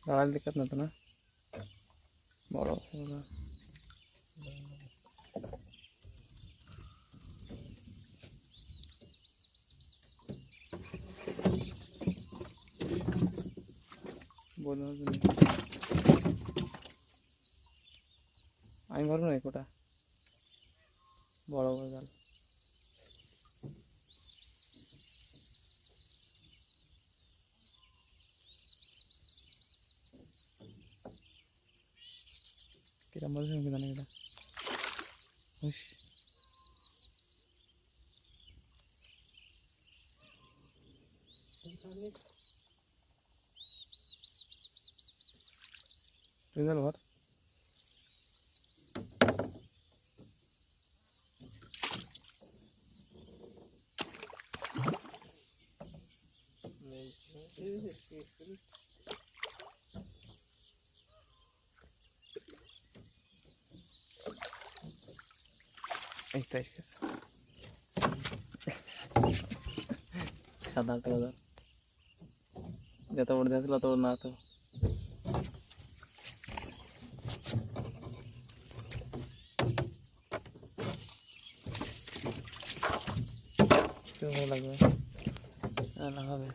দাঁড়ালে দিক্কত না তো না বড় বলুন আমি পারবো না কোটা বড় বড় জাল কিরম বলছেন কি জানি এটা রেজাল্ট ভার এইটা সাদা টাদা যত বড় দিয়েছিল তত না তো ভালো লাগবে লাগাবে